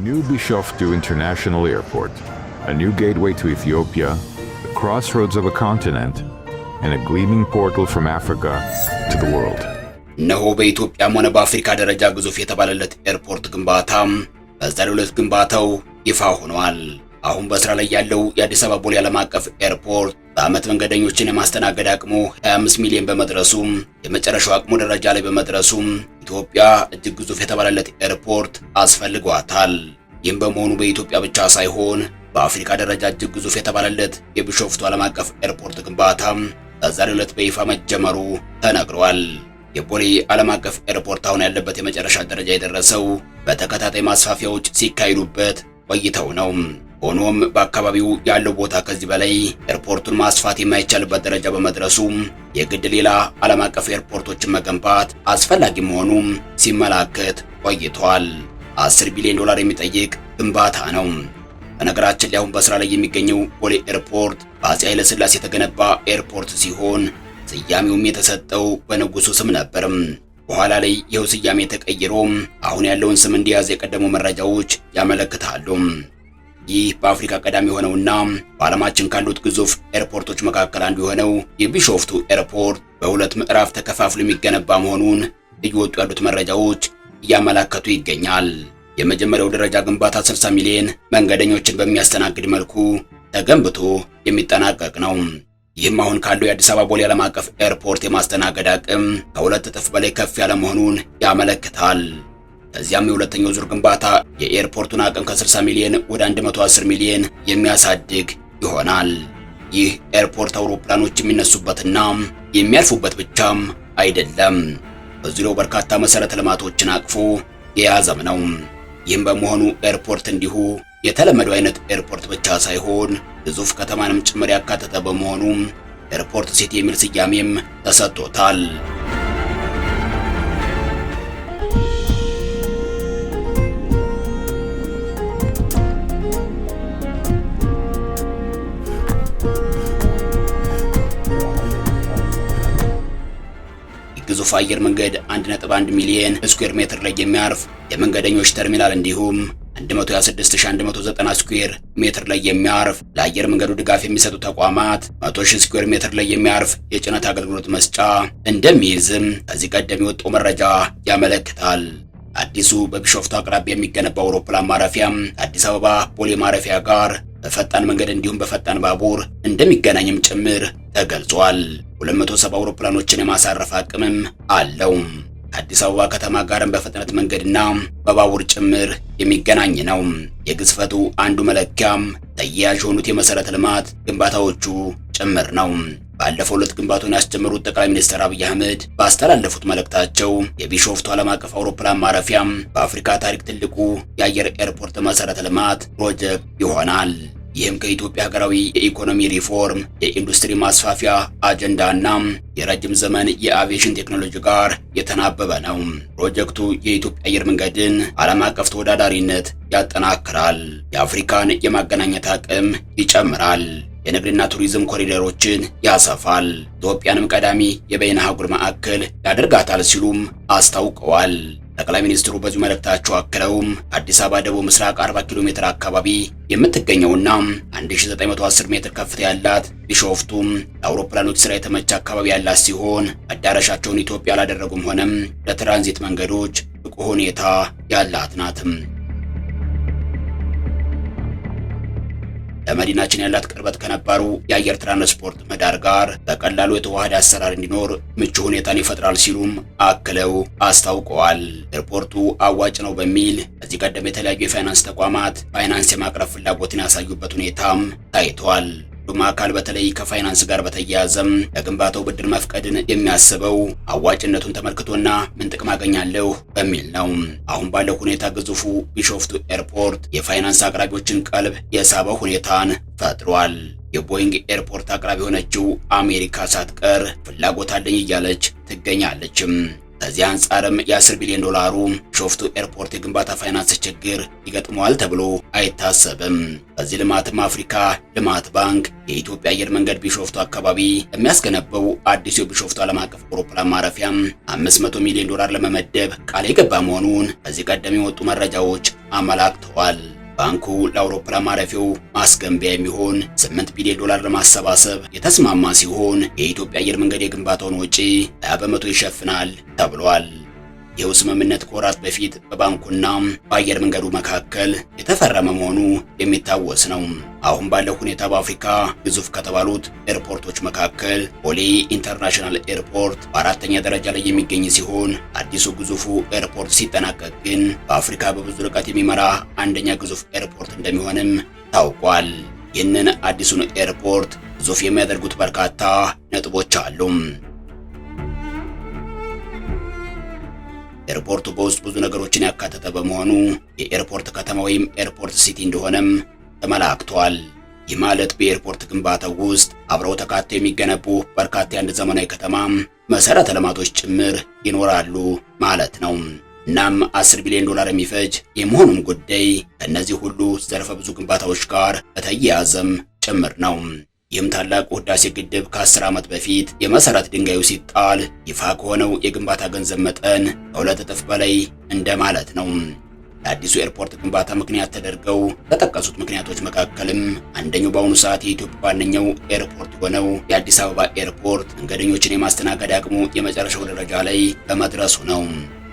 New Bishoftu International Airport, a new gateway to Ethiopia, the crossroads of a continent, and a gleaming portal from Africa to the world. እነሆ በኢትዮጵያም ሆነ በአፍሪካ ደረጃ ግዙፍ የተባለለት ኤርፖርት ግንባታ በዛሬው ዕለት ግንባታው ይፋ ሆኗል። አሁን በስራ ላይ ያለው የአዲስ አበባ ቦሌ ዓለም አቀፍ ኤርፖርት በዓመት መንገደኞችን የማስተናገድ አቅሙ 25 ሚሊዮን በመድረሱ የመጨረሻው አቅሙ ደረጃ ላይ በመድረሱ ኢትዮጵያ እጅግ ግዙፍ የተባለለት ኤርፖርት አስፈልጓታል። ይህም በመሆኑ በኢትዮጵያ ብቻ ሳይሆን በአፍሪካ ደረጃ እጅግ ግዙፍ የተባለለት የቢሾፍቱ ዓለም አቀፍ ኤርፖርት ግንባታ በዛሬው ዕለት በይፋ መጀመሩ ተነግሯል። የቦሌ ዓለም አቀፍ ኤርፖርት አሁን ያለበት የመጨረሻ ደረጃ የደረሰው በተከታታይ ማስፋፊያዎች ሲካሄዱበት ቆይተው ነው። ሆኖም በአካባቢው ያለው ቦታ ከዚህ በላይ ኤርፖርቱን ማስፋት የማይቻልበት ደረጃ በመድረሱ የግድ ሌላ ዓለም አቀፍ ኤርፖርቶችን መገንባት አስፈላጊ መሆኑ ሲመላከት ቆይቷል። 10 ቢሊዮን ዶላር የሚጠይቅ ግንባታ ነው። በነገራችን ላይ አሁን በስራ ላይ የሚገኘው ቦሌ ኤርፖርት በአፄ ኃይለ ሥላሴ የተገነባ ኤርፖርት ሲሆን ስያሜውም የተሰጠው በንጉሱ ስም ነበር። በኋላ ላይ ይኸው ስያሜ ተቀይሮ አሁን ያለውን ስም እንዲያዝ የቀደሙ መረጃዎች ያመለክታሉ። ይህ በአፍሪካ ቀዳሚ የሆነውና በዓለማችን ካሉት ግዙፍ ኤርፖርቶች መካከል አንዱ የሆነው የቢሾፍቱ ኤርፖርት በሁለት ምዕራፍ ተከፋፍሎ የሚገነባ መሆኑን እየወጡ ያሉት መረጃዎች እያመለከቱ ይገኛል። የመጀመሪያው ደረጃ ግንባታ 60 ሚሊዮን መንገደኞችን በሚያስተናግድ መልኩ ተገንብቶ የሚጠናቀቅ ነው። ይህም አሁን ካለው የአዲስ አበባ ቦሌ ዓለም አቀፍ ኤርፖርት የማስተናገድ አቅም ከሁለት እጥፍ በላይ ከፍ ያለ መሆኑን ያመለክታል። ከዚያም የሁለተኛው ዙር ግንባታ የኤርፖርቱን አቅም ከ60 ሚሊዮን ወደ 110 ሚሊዮን የሚያሳድግ ይሆናል። ይህ ኤርፖርት አውሮፕላኖች የሚነሱበትና የሚያርፉበት ብቻም አይደለም፣ በዙሪያው በርካታ መሰረተ ልማቶችን አቅፎ የያዘም ነው። ይህም በመሆኑ ኤርፖርት እንዲሁ የተለመደው አይነት ኤርፖርት ብቻ ሳይሆን ግዙፍ ከተማንም ጭምር ያካተተ በመሆኑ ኤርፖርት ሲቲ የሚል ስያሜም ተሰጥቶታል። ግዙፍ አየር መንገድ 1.1 ሚሊዮን ስኩዌር ሜትር ላይ የሚያርፍ የመንገደኞች ተርሚናል እንዲሁም 126190 ስኩዌር ሜትር ላይ የሚያርፍ ለአየር መንገዱ ድጋፍ የሚሰጡ ተቋማት 100,000 ስኩዌር ሜትር ላይ የሚያርፍ የጭነት አገልግሎት መስጫ እንደሚይዝም ከዚህ ቀደም የወጣው መረጃ ያመለክታል። አዲሱ በቢሾፍቱ አቅራቢያ የሚገነባው አውሮፕላን ማረፊያም አዲስ አበባ ቦሌ ማረፊያ ጋር በፈጣን መንገድ እንዲሁም በፈጣን ባቡር እንደሚገናኝም ጭምር ተገልጿል። 270 አውሮፕላኖችን የማሳረፍ አቅምም አለው። ከአዲስ አበባ ከተማ ጋርም በፍጥነት መንገድና በባቡር ጭምር የሚገናኝ ነው። የግዝፈቱ አንዱ መለኪያም ተያያዥ የሆኑት የመሰረተ ልማት ግንባታዎቹ ጭምር ነው። ባለፈው ዕለት ግንባታውን ያስጀመሩት ጠቅላይ ሚኒስትር አብይ አህመድ ባስተላለፉት መልእክታቸው የቢሾፍቱ ዓለም አቀፍ አውሮፕላን ማረፊያም በአፍሪካ ታሪክ ትልቁ የአየር ኤርፖርት መሰረተ ልማት ፕሮጀክት ይሆናል። ይህም ከኢትዮጵያ ሀገራዊ የኢኮኖሚ ሪፎርም፣ የኢንዱስትሪ ማስፋፊያ አጀንዳና የረጅም ዘመን የአቪዬሽን ቴክኖሎጂ ጋር የተናበበ ነው። ፕሮጀክቱ የኢትዮጵያ አየር መንገድን ዓለም አቀፍ ተወዳዳሪነት ያጠናክራል፣ የአፍሪካን የማገናኘት አቅም ይጨምራል፣ የንግድና ቱሪዝም ኮሪደሮችን ያሰፋል፣ ኢትዮጵያንም ቀዳሚ የበይነ አህጉር ማዕከል ያደርጋታል ሲሉም አስታውቀዋል። ጠቅላይ ሚኒስትሩ በዚህ መልእክታቸው አክለውም አዲስ አበባ ደቡብ ምስራቅ 40 ኪሎ ሜትር አካባቢ የምትገኘውና 1910 ሜትር ከፍታ ያላት ቢሾፍቱም ለአውሮፕላኖች ስራ የተመቸ አካባቢ ያላት ሲሆን መዳረሻቸውን ኢትዮጵያ ላደረጉም ሆነም ለትራንዚት መንገዶች ብቁ ሁኔታ ያላት ናትም። ለመዲናችን ያላት ቅርበት ከነባሩ የአየር ትራንስፖርት ምህዳር ጋር በቀላሉ የተዋሃደ አሰራር እንዲኖር ምቹ ሁኔታን ይፈጥራል ሲሉም አክለው አስታውቀዋል። ኤርፖርቱ አዋጭ ነው በሚል ከዚህ ቀደም የተለያዩ የፋይናንስ ተቋማት ፋይናንስ የማቅረብ ፍላጎትን ያሳዩበት ሁኔታም ታይቷል። ሁሉም አካል በተለይ ከፋይናንስ ጋር በተያያዘም ለግንባታው ብድር መፍቀድን የሚያስበው አዋጭነቱን ተመልክቶና ምን ጥቅም አገኛለሁ በሚል ነው። አሁን ባለው ሁኔታ ግዙፉ ቢሾፍቱ ኤርፖርት የፋይናንስ አቅራቢዎችን ቀልብ የሳበው ሁኔታን ፈጥሯል። የቦይንግ ኤርፖርት አቅራቢ የሆነችው አሜሪካ ሳትቀር ፍላጎት አለኝ እያለች ትገኛለችም። ከዚህ አንጻርም የ10 ቢሊዮን ዶላሩ ቢሾፍቱ ኤርፖርት የግንባታ ፋይናንስ ችግር ይገጥመዋል ተብሎ አይታሰብም። በዚህ ልማትም አፍሪካ ልማት ባንክ የኢትዮጵያ አየር መንገድ ቢሾፍቱ አካባቢ የሚያስገነባው አዲሱ የቢሾፍቱ ዓለም አቀፍ አውሮፕላን ማረፊያም 500 ሚሊዮን ዶላር ለመመደብ ቃል የገባ መሆኑን ከዚህ ቀደም የወጡ መረጃዎች አመላክተዋል። ተገልጿል። ባንኩ ለአውሮፕላን ማረፊያው ማስገንቢያ የሚሆን 8 ቢሊዮን ዶላር ለማሰባሰብ የተስማማ ሲሆን የኢትዮጵያ አየር መንገድ የግንባታውን ወጪ 20 በመቶ ይሸፍናል ተብሏል። ይህው ስምምነት ከወራት በፊት በባንኩና በአየር መንገዱ መካከል የተፈረመ መሆኑ የሚታወስ ነው። አሁን ባለው ሁኔታ በአፍሪካ ግዙፍ ከተባሉት ኤርፖርቶች መካከል ቦሌ ኢንተርናሽናል ኤርፖርት በአራተኛ ደረጃ ላይ የሚገኝ ሲሆን አዲሱ ግዙፉ ኤርፖርት ሲጠናቀቅ ግን በአፍሪካ በብዙ ርቀት የሚመራ አንደኛ ግዙፍ ኤርፖርት እንደሚሆንም ታውቋል። ይህንን አዲሱን ኤርፖርት ግዙፍ የሚያደርጉት በርካታ ነጥቦች አሉ። ኤርፖርቱ በውስጥ ብዙ ነገሮችን ያካተተ በመሆኑ የኤርፖርት ከተማ ወይም ኤርፖርት ሲቲ እንደሆነም ተመላክቷል። ይህ ማለት በኤርፖርት ግንባታው ውስጥ አብረው ተካተው የሚገነቡ በርካታ የአንድ ዘመናዊ ከተማ መሰረተ ልማቶች ጭምር ይኖራሉ ማለት ነው። እናም 10 ቢሊዮን ዶላር የሚፈጅ የመሆኑም ጉዳይ ከእነዚህ ሁሉ ዘርፈ ብዙ ግንባታዎች ጋር በተያያዘም ጭምር ነው። ይህም ታላቁ ህዳሴ ግድብ ከ10 ዓመት በፊት የመሰረት ድንጋዩ ሲጣል ይፋ ከሆነው የግንባታ ገንዘብ መጠን ከ2 እጥፍ በላይ እንደማለት ነው። ለአዲሱ ኤርፖርት ግንባታ ምክንያት ተደርገው ከተጠቀሱት ምክንያቶች መካከልም አንደኛው በአሁኑ ሰዓት የኢትዮጵያ ዋነኛው ኤርፖርት የሆነው የአዲስ አበባ ኤርፖርት መንገደኞችን የማስተናገድ አቅሙ የመጨረሻው ደረጃ ላይ በመድረሱ ነው።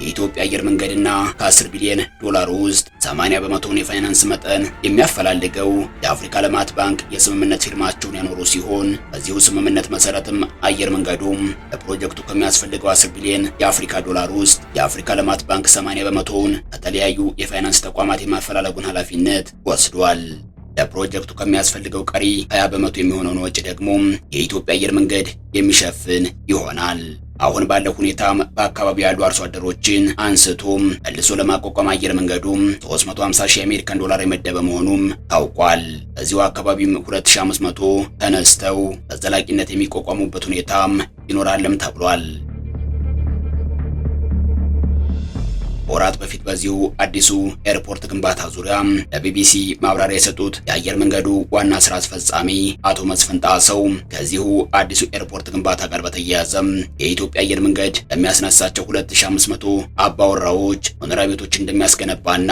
የኢትዮጵያ አየር መንገድና ከ10 ቢሊዮን ዶላር ውስጥ 80 በመቶውን የፋይናንስ መጠን የሚያፈላልገው የአፍሪካ ልማት ባንክ የስምምነት ፊርማቸውን ያኖሩ ሲሆን በዚሁ ስምምነት መሰረትም አየር መንገዱም ለፕሮጀክቱ ከሚያስፈልገው 10 ቢሊዮን የአፍሪካ ዶላር ውስጥ የአፍሪካ ልማት ባንክ 80 በመቶውን ከተለያዩ የፋይናንስ ተቋማት የማፈላለጉን ኃላፊነት ወስዷል። ለፕሮጀክቱ ከሚያስፈልገው ቀሪ 20 በመቶ የሚሆነውን ወጪ ደግሞ የኢትዮጵያ አየር መንገድ የሚሸፍን ይሆናል። አሁን ባለው ሁኔታም በአካባቢው ያሉ አርሶ አደሮችን አንስቶም መልሶ ለማቋቋም አየር መንገዱም 350 ሺህ የአሜሪካን ዶላር የመደበ መሆኑም ታውቋል። በዚሁ አካባቢም 2500 ተነስተው በዘላቂነት የሚቋቋሙበት ሁኔታም ይኖራልም ተብሏል። ወራት በፊት በዚሁ አዲሱ ኤርፖርት ግንባታ ዙሪያ ለቢቢሲ ማብራሪያ የሰጡት የአየር መንገዱ ዋና ስራ አስፈጻሚ አቶ መስፍን ጣሰው ከዚሁ አዲሱ ኤርፖርት ግንባታ ጋር በተያያዘም የኢትዮጵያ አየር መንገድ ለሚያስነሳቸው 2500 አባወራዎች መኖሪያ ቤቶች እንደሚያስገነባና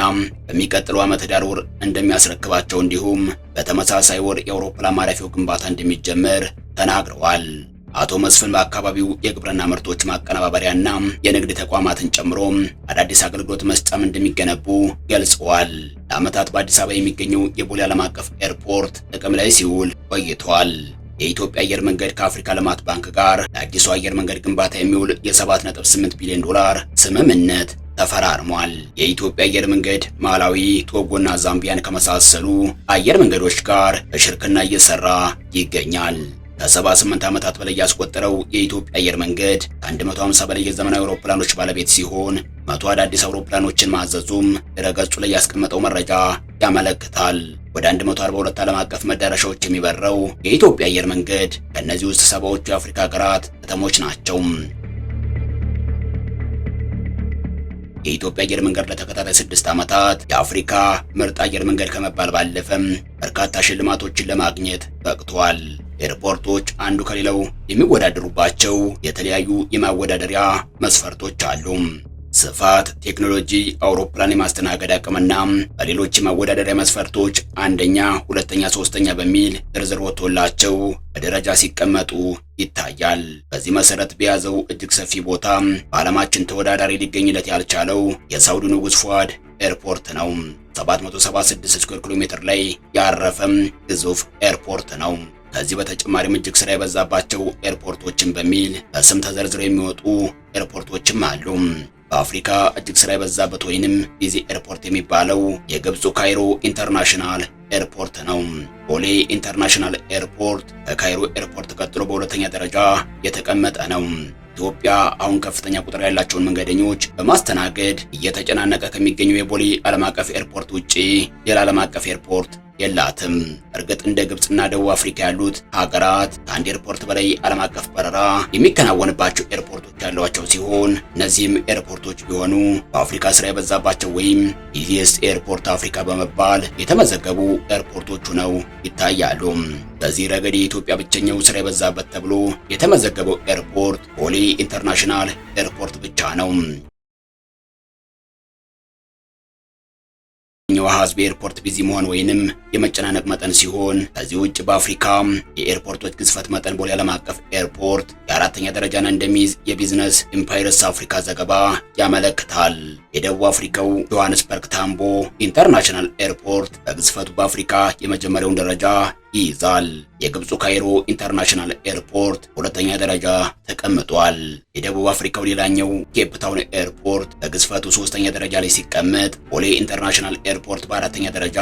በሚቀጥለው ዓመት ዳር ወር እንደሚያስረክባቸው እንዲሁም በተመሳሳይ ወር የአውሮፕላን ማረፊያው ግንባታ እንደሚጀመር ተናግረዋል። አቶ መስፍን በአካባቢው የግብርና ምርቶች ማቀነባበሪያና የንግድ ተቋማትን ጨምሮ አዳዲስ አገልግሎት መስጫም እንደሚገነቡ ገልጸዋል። ለዓመታት በአዲስ አበባ የሚገኘው የቦሌ ዓለም አቀፍ ኤርፖርት ጥቅም ላይ ሲውል ቆይቷል። የኢትዮጵያ አየር መንገድ ከአፍሪካ ልማት ባንክ ጋር ለአዲሱ አየር መንገድ ግንባታ የሚውል የ7.8 ቢሊዮን ዶላር ስምምነት ተፈራርሟል። የኢትዮጵያ አየር መንገድ ማላዊ፣ ቶጎና ዛምቢያን ከመሳሰሉ አየር መንገዶች ጋር በሽርክና እየሰራ ይገኛል። ከ78 ዓመታት በላይ ያስቆጠረው የኢትዮጵያ አየር መንገድ ከ150 በላይ የዘመናዊ አውሮፕላኖች ባለቤት ሲሆን 100 አዳዲስ አውሮፕላኖችን ማዘዙም ድረገጹ ላይ ያስቀመጠው መረጃ ያመለክታል። ወደ 142 ዓለም አቀፍ መዳረሻዎች የሚበረው የኢትዮጵያ አየር መንገድ ከእነዚህ ውስጥ 70ዎቹ የአፍሪካ ሀገራት ከተሞች ናቸው። የኢትዮጵያ አየር መንገድ ለተከታታይ 6 ዓመታት የአፍሪካ ምርጥ አየር መንገድ ከመባል ባለፈም በርካታ ሽልማቶችን ለማግኘት በቅቷል። ኤርፖርቶች አንዱ ከሌላው የሚወዳደሩባቸው የተለያዩ የማወዳደሪያ መስፈርቶች አሉ። ስፋት፣ ቴክኖሎጂ፣ አውሮፕላን የማስተናገድ አቅምና በሌሎች የማወዳደሪያ መስፈርቶች አንደኛ፣ ሁለተኛ፣ ሶስተኛ በሚል ዝርዝር ወጥቶላቸው በደረጃ ሲቀመጡ ይታያል። በዚህ መሰረት በያዘው እጅግ ሰፊ ቦታ በዓለማችን ተወዳዳሪ ሊገኝለት ያልቻለው የሳውዲ ንጉስ ፉአድ ኤርፖርት ነው። 776 ስኩዌር ኪሎ ሜትር ላይ ያረፈም ግዙፍ ኤርፖርት ነው። ከዚህ በተጨማሪም እጅግ ስራ የበዛባቸው ኤርፖርቶችን በሚል በስም ተዘርዝረው የሚወጡ ኤርፖርቶችም አሉ። በአፍሪካ እጅግ ስራ የበዛበት ወይንም ቢዚ ኤርፖርት የሚባለው የግብፁ ካይሮ ኢንተርናሽናል ኤርፖርት ነው። ቦሌ ኢንተርናሽናል ኤርፖርት ከካይሮ ኤርፖርት ቀጥሎ በሁለተኛ ደረጃ የተቀመጠ ነው። ኢትዮጵያ አሁን ከፍተኛ ቁጥር ያላቸውን መንገደኞች በማስተናገድ እየተጨናነቀ ከሚገኘው የቦሌ ዓለም አቀፍ ኤርፖርት ውጪ ሌላ ዓለም አቀፍ ኤርፖርት የላትም። እርግጥ እንደ ግብፅና ደቡብ አፍሪካ ያሉት ሀገራት ከአንድ ኤርፖርት በላይ ዓለም አቀፍ በረራ የሚከናወንባቸው ኤርፖርቶች ያሏቸው ሲሆን እነዚህም ኤርፖርቶች ቢሆኑ በአፍሪካ ስራ የበዛባቸው ወይም ቢዚየስት ኤርፖርት አፍሪካ በመባል የተመዘገቡ ኤርፖርቶቹ ነው ይታያሉ። በዚህ ረገድ የኢትዮጵያ ብቸኛው ስራ የበዛበት ተብሎ የተመዘገበው ኤርፖርት ቦሌ ኢንተርናሽናል ኤርፖርት ብቻ ነው። ሌላኛው አሃዝ በኤርፖርት ቢዚ መሆን ወይንም የመጨናነቅ መጠን ሲሆን ከዚህ ውጭ በአፍሪካ የኤርፖርቶች ግዝፈት መጠን ቦሌ ዓለም አቀፍ ኤርፖርት የአራተኛ ደረጃን እንደሚይዝ የቢዝነስ ኢምፓይረስ አፍሪካ ዘገባ ያመለክታል። የደቡብ አፍሪካው ጆሃንስበርግ ታምቦ ኢንተርናሽናል ኤርፖርት በግዝፈቱ በአፍሪካ የመጀመሪያውን ደረጃ ይይዛል። የግብፁ ካይሮ ኢንተርናሽናል ኤርፖርት ሁለተኛ ደረጃ ተቀምጧል። የደቡብ አፍሪካው ሌላኛው ኬፕ ታውን ኤርፖርት በግዝፈቱ ሶስተኛ ደረጃ ላይ ሲቀመጥ፣ ቦሌ ኢንተርናሽናል ኤርፖርት በአራተኛ ደረጃ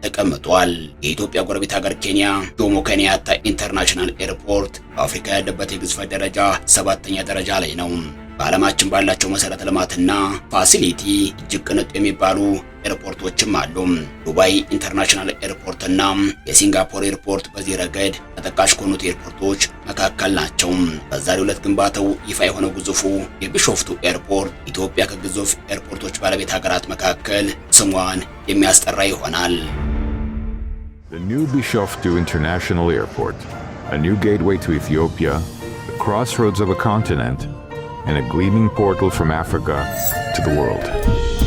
ተቀምጧል። የኢትዮጵያ ጎረቤት ሀገር ኬንያ ጆሞ ኬንያታ ኢንተርናሽናል ኤርፖርት በአፍሪካ ያለበት የግዝፈት ደረጃ ሰባተኛ ደረጃ ላይ ነው። በዓለማችን ባላቸው መሰረተ ልማትና ፋሲሊቲ እጅግ ቅንጡ የሚባሉ ኤርፖርቶችም አሉ። ዱባይ ኢንተርናሽናል ኤርፖርትና የሲንጋፖር ኤርፖርት በዚህ ረገድ ተጠቃሽ ከሆኑት ኤርፖርቶች መካከል ናቸው። በዛሬው ዕለት ግንባታው ይፋ የሆነው ግዙፉ የቢሾፍቱ ኤርፖርት ኢትዮጵያ ከግዙፍ ኤርፖርቶች ባለቤት ሀገራት መካከል ስሟን የሚያስጠራ ይሆናል። The new Bishoftu International Airport, a new gateway to Ethiopia, the crossroads of a continent, and a gleaming portal from Africa to the world.